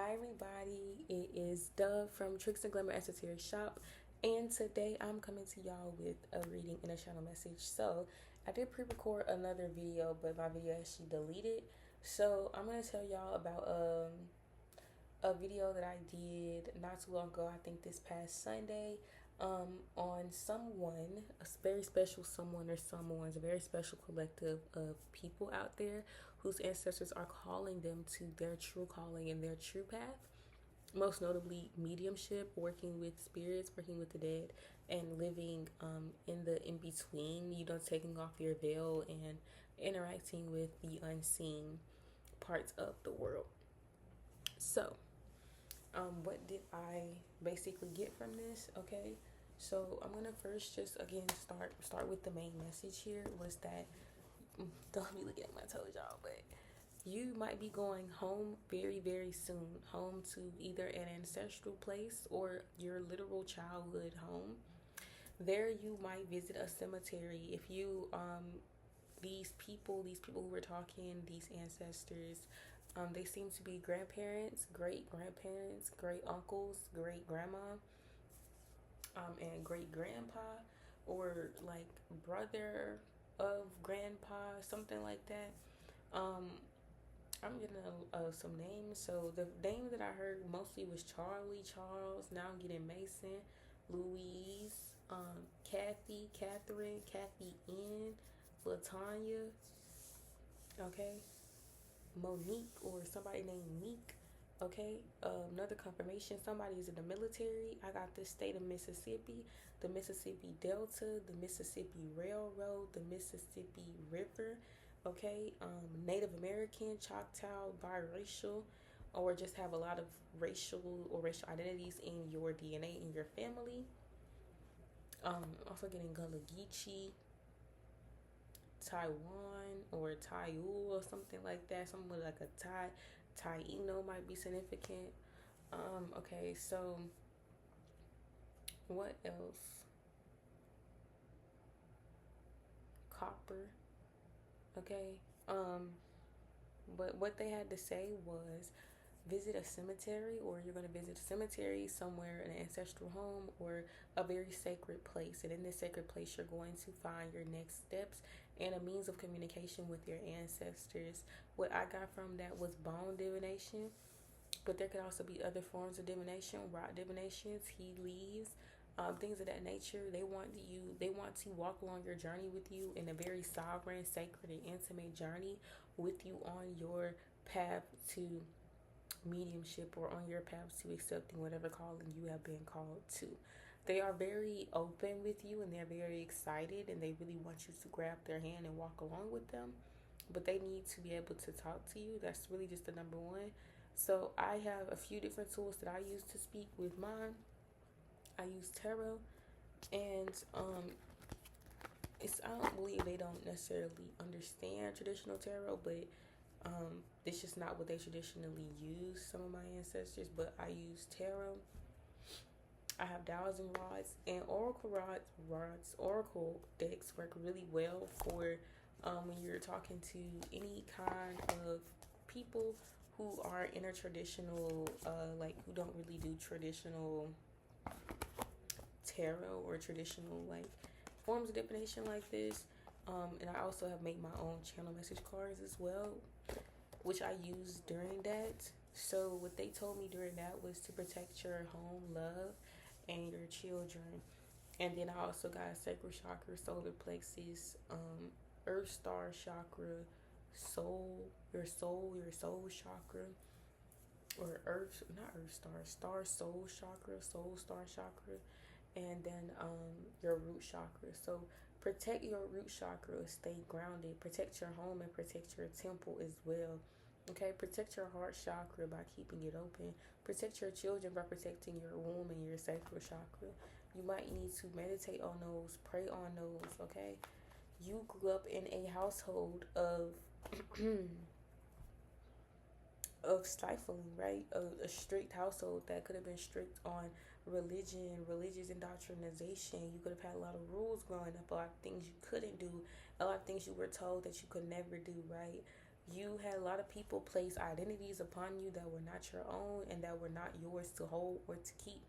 Hi everybody, it is Dove from Tricks and Glamour Esoteric Shop, and today I'm coming to y'all with a reading and a channel message. So I did pre-record another video, but my video actually deleted. So I'm gonna tell y'all about a video that I did not too long ago. I think this past Sunday, on someone, a very special someone or someone's a very special collective of people out there whose ancestors are calling them to their true calling and their true path. Most notably, mediumship, working with spirits, working with the dead, and living in the in between. Taking off your veil and interacting with the unseen parts of the world. So, what did I basically get from this? Okay, so I'm gonna first just again start with the main message here was that don't be looking at my toes, y'all, but you might be going home very, very soon, home to either an ancestral place or your literal childhood home. There you might visit a cemetery. If you these people who we're talking, these ancestors, they seem to be grandparents, great grandparents, great uncles, great grandma, and great grandpa, or like brother of grandpa, something like that. Um, I'm getting some names. So the name that I heard mostly was Charlie, Charles. Now I'm getting Mason, Louise, Kathy, Catherine, Kathy N, Latanya. Okay, Monique or somebody named Meek. Okay, another confirmation. Somebody is in the military. I got the state of Mississippi, the Mississippi Delta, the Mississippi Railroad, the Mississippi River. Okay, Native American, Choctaw, biracial, or just have a lot of racial identities in your DNA in your family. Also getting Gullah Geechee, Taiwan or Taiyu or something like that. Something with like a Taino might be significant. Okay, so what else? Copper. Okay. But what they had to say was visit a cemetery, or you're going to visit a cemetery somewhere, an ancestral home, or a very sacred place. And in this sacred place, you're going to find your next steps and a means of communication with your ancestors. What I got from that was bone divination, but there could also be other forms of divination, rock divinations, he leaves, things of that nature. They want to walk along your journey with you in a very sovereign, sacred, and intimate journey with you on your path to mediumship or on your path to accepting whatever calling you have been called to. They are very open with you and they're very excited and they really want you to grab their hand and walk along with them. But they need to be able to talk to you. That's really just the number one. So I have a few different tools that I use to speak with mine. I use tarot, and I don't believe they don't necessarily understand traditional tarot, but it's just not what they traditionally use. Some of my ancestors, but I use tarot. I have dowsing rods and oracle decks work really well for when you're talking to any kind of people who are in a traditional, like who don't really do traditional tarot or traditional like forms of divination like this. And I also have made my own channel message cards as well, which I used during that. So what they told me during that was to protect your home, love, and your children. And then I also got sacral chakra, solar plexus, earth star chakra, your soul chakra, or soul star chakra, and then your root chakra. So protect your root chakra, stay grounded, protect your home and protect your temple as well. Okay, protect your heart chakra by keeping it open. Protect your children by protecting your womb and your sacral chakra. You might need to meditate on those, pray on those, okay? You grew up in a household of of stifling, right? A strict household that could have been strict on religion, religious indoctrination. You could have had a lot of rules growing up, a lot of things you couldn't do, a lot of things you were told that you could never do, right? You had a lot of people place identities upon you that were not your own and that were not yours to hold or to keep.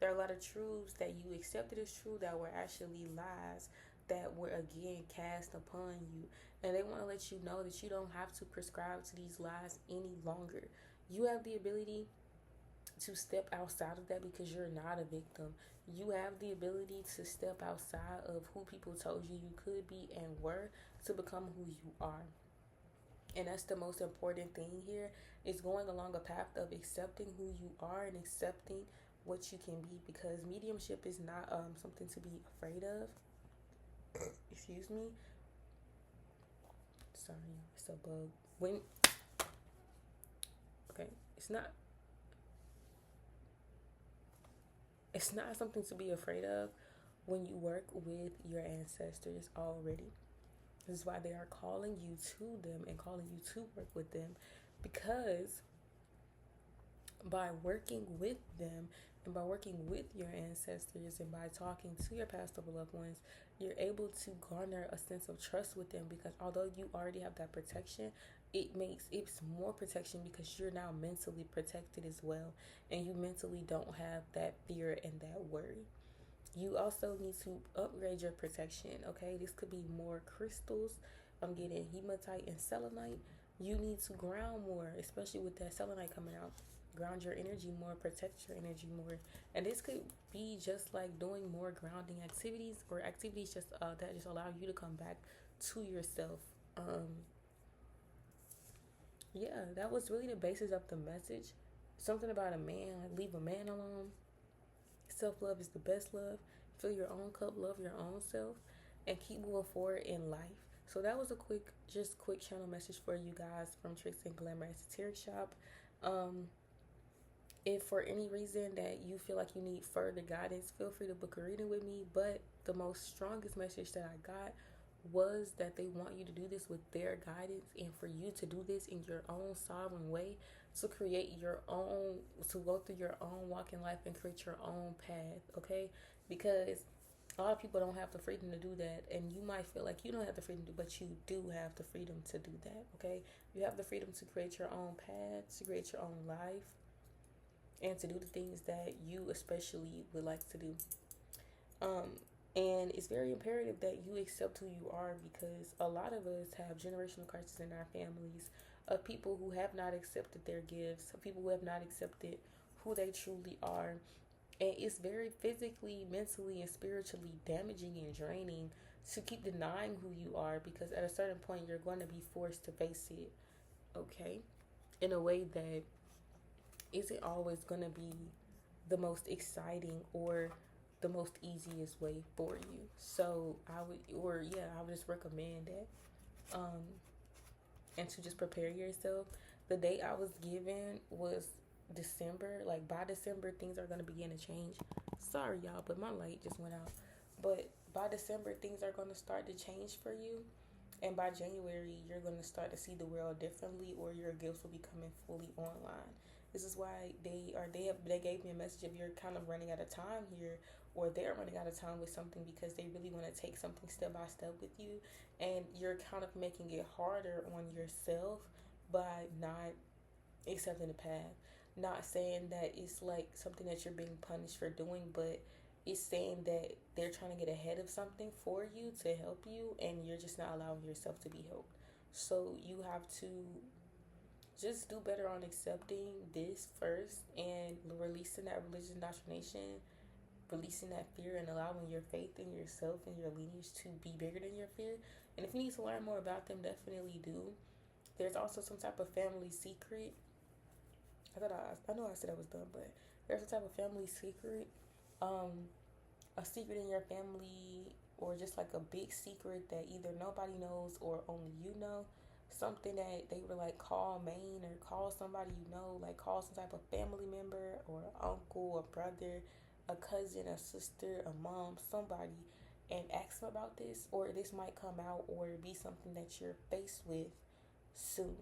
There are a lot of truths that you accepted as true that were actually lies that were again cast upon you. And they want to let you know that you don't have to prescribe to these lies any longer. You have the ability to step outside of that because you're not a victim. You have the ability to step outside of who people told you you could be and were to become who you are. And that's the most important thing here is going along a path of accepting who you are and accepting what you can be, because mediumship is not something to be afraid of. Excuse me. Sorry, it's a bug. When okay, it's not something to be afraid of when you work with your ancestors already. This is why they are calling you to them and calling you to work with them, because by working with them and by working with your ancestors and by talking to your past or loved ones, you're able to garner a sense of trust with them, because although you already have that protection, it's more protection because you're now mentally protected as well, and you mentally don't have that fear and that worry. You also need to upgrade your protection, okay? This could be more crystals. I'm getting hematite and selenite. You need to ground more, especially with that selenite coming out. Ground your energy more, protect your energy more. And this could be just like doing more grounding activities, or activities just that just allow you to come back to yourself. Yeah, that was really the basis of the message. Something about a man, like leave a man alone. Self-love is the best love. Fill your own cup, love your own self, and keep moving forward in life. So that was a quick channel message for you guys from Tricks and Glamour Esoteric Shop. If for any reason that you feel like you need further guidance, feel free to book a reading with me. But the most strongest message that I got was that they want you to do this with their guidance, and for you to do this in your own sovereign way, to create your own, to go through your own walk in life and create your own path, okay? Because a lot of people don't have the freedom to do that, and you might feel like you don't have the freedom to, but you do have the freedom to do that, okay? You have the freedom to create your own path, to create your own life, and to do the things that you especially would like to do. And it's very imperative that you accept who you are, because a lot of us have generational curses in our families of people who have not accepted their gifts, of people who have not accepted who they truly are. And it's very physically, mentally, and spiritually damaging and draining to keep denying who you are, because at a certain point you're going to be forced to face it, okay? In a way that isn't always going to be the most exciting or the most easiest way for you. So I would just recommend that. And to just prepare yourself. The date I was given was December. Like by December, things are gonna begin to change. Sorry y'all, but my light just went out. But by December, things are gonna start to change for you. And by January, you're gonna start to see the world differently, or your gifts will be coming fully online. This is why they gave me a message if you're kind of running out of time here, or they're running out of time with something, because they really want to take something step by step with you, and you're kind of making it harder on yourself by not accepting the path. Not saying that it's like something that you're being punished for doing, but it's saying that they're trying to get ahead of something for you to help you, and you're just not allowing yourself to be helped. So you have to just do better on accepting this first and releasing that religious indoctrination, releasing that fear, and allowing your faith in yourself and your lineage to be bigger than your fear. And if you need to learn more about them, definitely do. There's also some type of family secret. I know I said I was done, but there's a type of family secret, a secret in your family, or just like a big secret that either nobody knows or only you know. Something that they were like, call Maine, or call somebody you know, like call some type of family member or uncle, a brother, a cousin, a sister, a mom, somebody, and ask them about this, or this might come out or be something that you're faced with soon.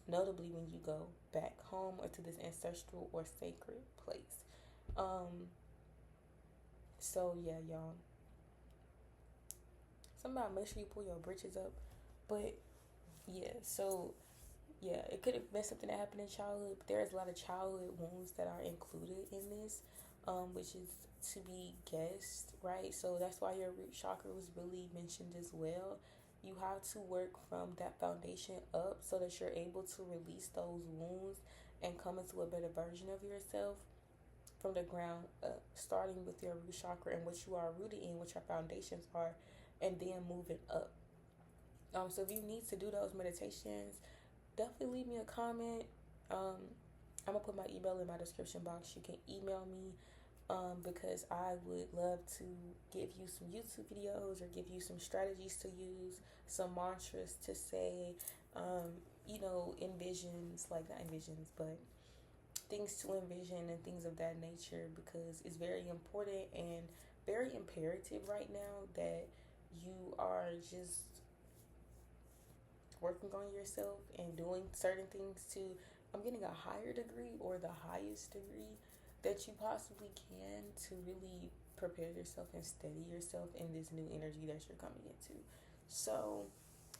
Notably when you go back home or to this ancestral or sacred place. So yeah, y'all. Somebody make sure you pull your britches up. But Yeah, so yeah, it could have been something that happened in childhood, but there's a lot of childhood wounds that are included in this, which is to be guessed, right? So that's why your root chakra was really mentioned as well. You have to work from that foundation up so that you're able to release those wounds and come into a better version of yourself from the ground up, starting with your root chakra and what you are rooted in, what your foundations are, and then moving up. So if you need to do those meditations, definitely leave me a comment. I'm gonna put my email in my description box. You can email me, because I would love to give you some YouTube videos or give you some strategies to use, some mantras to say, envisions, like not envisions, but things to envision and things of that nature, because it's very important and very imperative right now that you are just working on yourself and doing certain things to getting a higher degree or the highest degree that you possibly can to really prepare yourself and steady yourself in this new energy that you're coming into. So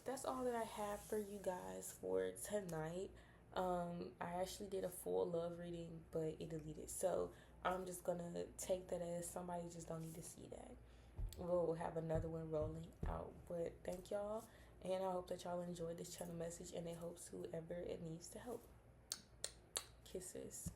that's all that I have for you guys for tonight. I actually did a full love reading, but it deleted. So I'm just gonna take that as somebody just don't need to see that. We'll have another one rolling out. But thank y'all, and I hope that y'all enjoyed this channel message, and it helps whoever it needs to help. Kisses.